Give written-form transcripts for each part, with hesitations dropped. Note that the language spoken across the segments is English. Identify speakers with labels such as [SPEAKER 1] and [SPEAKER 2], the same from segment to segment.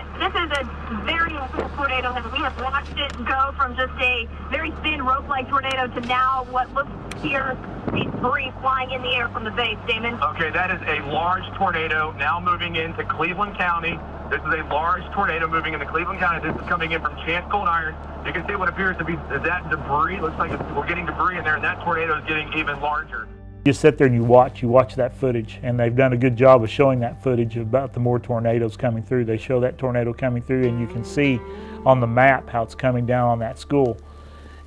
[SPEAKER 1] but this is a very important tornado, and we have watched it go from just a very thin rope-like tornado to now what looks here these debris flying in the air from the base. Damon?
[SPEAKER 2] Okay, that is a large tornado now moving into Cleveland County. This is a large tornado moving into Cleveland County. This is coming in from Chance Cold Iron. You can see what appears to be that debris. Looks like we're getting debris in there, and that tornado is getting even larger.
[SPEAKER 3] You sit there and you watch that footage, and they've done a good job of showing that footage about the more tornadoes coming through. They show that tornado coming through, and you can see on the map how it's coming down on that school.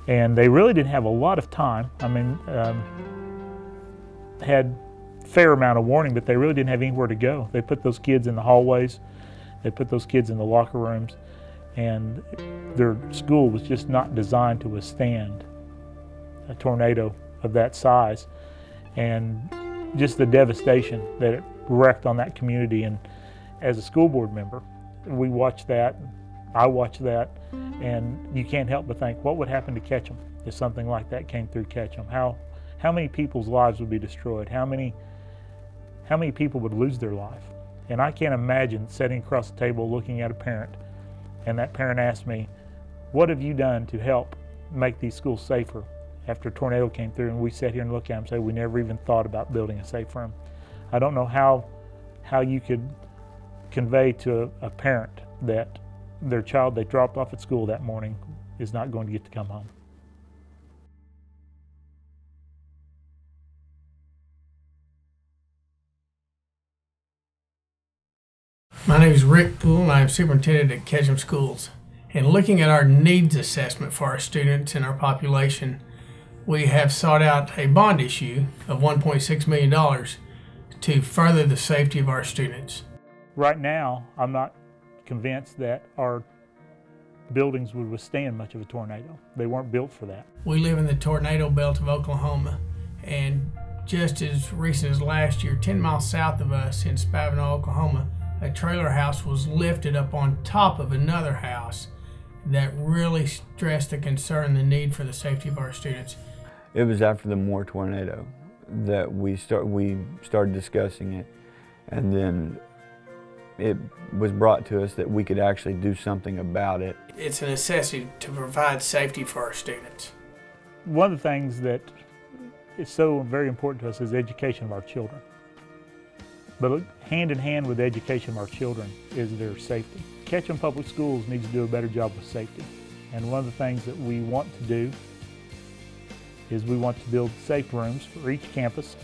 [SPEAKER 3] And they really didn't have a lot of time. I mean, had a fair amount of warning, but they really didn't have anywhere to go. They put those kids in the hallways, they put those kids in the locker rooms, and their school was just not designed to withstand a tornado of that size. And just the devastation that it wreaked on that community. And as a school board member, we watched that, I watched that, and you can't help but think, what would happen to Ketchum if something like that came through Ketchum? How many people's lives would be destroyed? How many people would lose their life? And I can't imagine sitting across the table looking at a parent, and that parent asked me, what have you done to help make these schools safer? After a tornado came through, and we sat here and looked at them and said, we never even thought about building a safe room. I don't know how you could convey to a parent that their child they dropped off at school that morning is not going to get to come home.
[SPEAKER 4] My name is Rick Poole, and I am superintendent at Ketchum Schools. In looking at our needs assessment for our students and our population, we have sought out a bond issue of $1.6 million to further the safety of our students.
[SPEAKER 3] Right now, I'm not convinced that our buildings would withstand much of a tornado. They weren't built for that.
[SPEAKER 4] We live in the tornado belt of Oklahoma, and just as recent as last year, 10 miles south of us in Spavinaw, Oklahoma, a trailer house was lifted up on top of another house that really stressed the concern, the need for the safety of our students.
[SPEAKER 5] It was after the Moore tornado that we started discussing it, and then it was brought to us that we could actually do something about it.
[SPEAKER 4] It's a necessity to provide safety for our students.
[SPEAKER 3] One of the things that is so very important to us is education of our children. But hand in hand with the education of our children is their safety. Ketchum Public Schools needs to do a better job with safety. And one of the things that we want to do is we want to build safe rooms for each campus,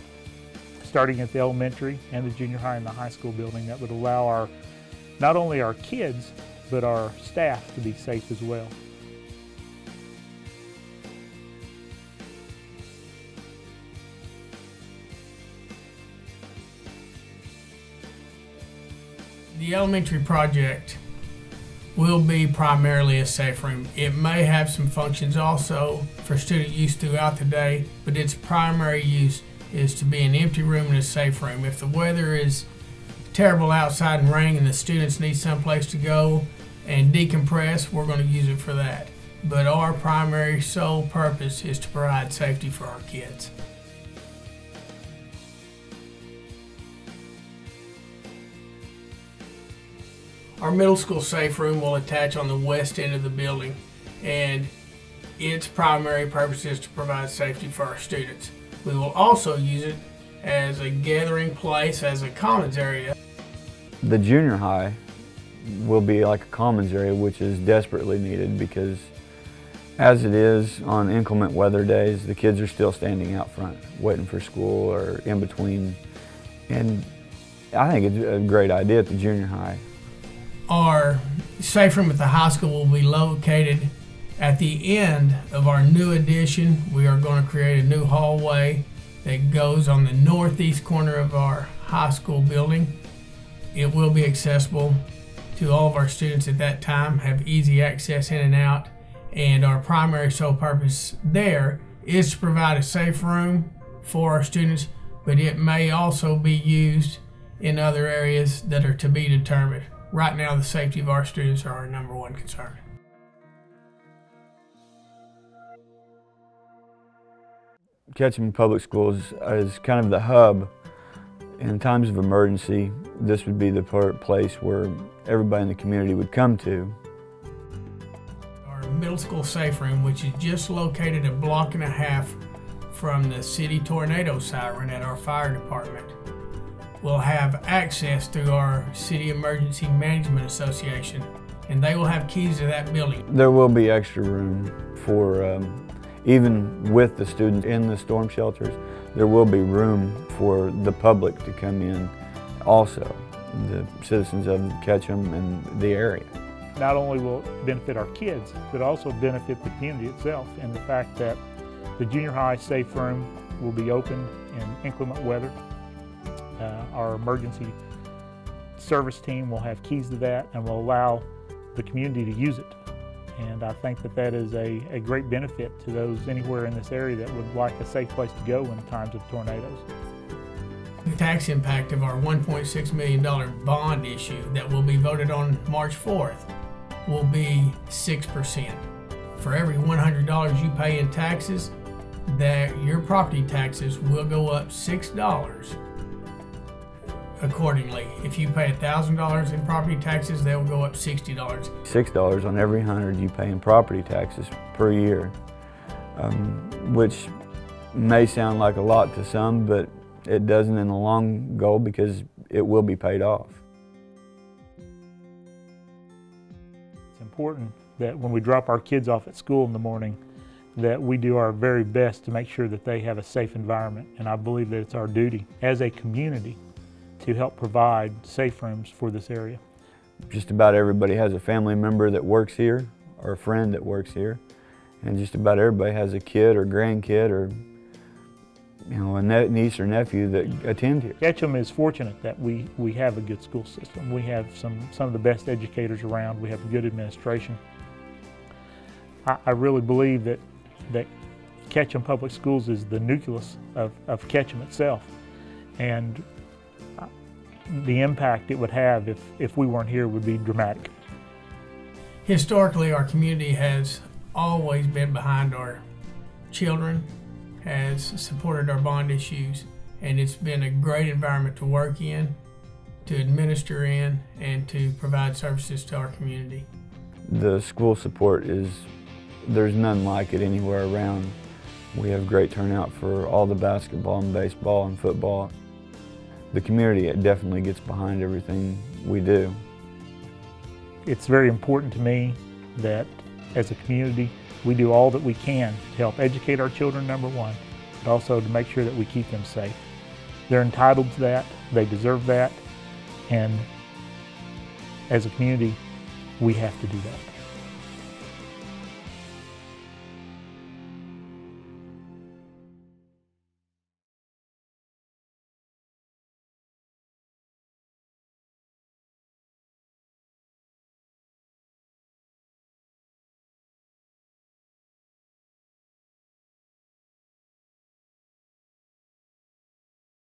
[SPEAKER 3] starting at the elementary and the junior high and the high school building, that would allow not only our kids, but our staff to be safe as well.
[SPEAKER 4] The elementary project will be primarily a safe room. It may have some functions also for student use throughout the day, but its primary use is to be an empty room and a safe room. If the weather is terrible outside and raining and the students need someplace to go and decompress, we're going to use it for that. But our primary sole purpose is to provide safety for our kids. Our middle school safe room will attach on the west end of the building, and its primary purpose is to provide safety for our students. We will also use it as a gathering place, as a commons area.
[SPEAKER 5] The junior high will be like a commons area, which is desperately needed because as it is on inclement weather days, the kids are still standing out front waiting for school or in between. And I think it's a great idea at the junior high.
[SPEAKER 4] Our safe room at the high school will be located at the end of our new addition. We are going to create a new hallway that goes on the northeast corner of our high school building. It will be accessible to all of our students at that time, have easy access in and out, and our primary sole purpose there is to provide a safe room for our students, but it may also be used in other areas that are to be determined. Right now, the safety of our students are our #1 concern.
[SPEAKER 5] Ketchum Public Schools is kind of the hub. In times of emergency, this would be the place where everybody in the community would come to.
[SPEAKER 4] Our middle school safe room, which is just located a block and a half from the city tornado siren at our fire department, will have access through our City Emergency Management Association, and they will have keys to that building.
[SPEAKER 5] There will be extra room for, even with the students in the storm shelters, there will be room for the public to come in also, the citizens of Ketchum and the area.
[SPEAKER 3] Not only will it benefit our kids, but also benefit the community itself, and the fact that the junior high safe room will be open in inclement weather. Our emergency service team will have keys to that and will allow the community to use it. And I think that that is a great benefit to those anywhere in this area that would like a safe place to go in times of tornadoes.
[SPEAKER 4] The tax impact of our $1.6 million bond issue that will be voted on March 4th will be 6%. For every $100 you pay in taxes, that your property taxes will go up $6 accordingly. If you pay $1,000 in property taxes, they will go up $60.
[SPEAKER 5] $6 on every 100 you pay in property taxes per year, which may sound like a lot to some, but it doesn't in the long goal because it will be paid off.
[SPEAKER 3] It's important that when we drop our kids off at school in the morning, that we do our very best to make sure that they have a safe environment. And I believe that it's our duty as a community to help provide safe rooms for this area.
[SPEAKER 5] Just about everybody has a family member that works here or a friend that works here, and just about everybody has a kid or grandkid or a niece or nephew that attend here.
[SPEAKER 3] Ketchum is fortunate that we have a good school system. We have some of the best educators around. We have a good administration. I really believe that Ketchum Public Schools is the nucleus of Ketchum itself, and the impact it would have if we weren't here would be dramatic.
[SPEAKER 4] Historically, our community has always been behind our children, has supported our bond issues, and it's been a great environment to work in, to administer in, and to provide services to our community.
[SPEAKER 5] The school support there's none like it anywhere around. We have great turnout for all the basketball and baseball and football. The community definitely gets behind everything we do.
[SPEAKER 3] It's very important to me that as a community we do all that we can to help educate our children, number one, but also to make sure that we keep them safe. They're entitled to that, they deserve that, and as a community we have to do that.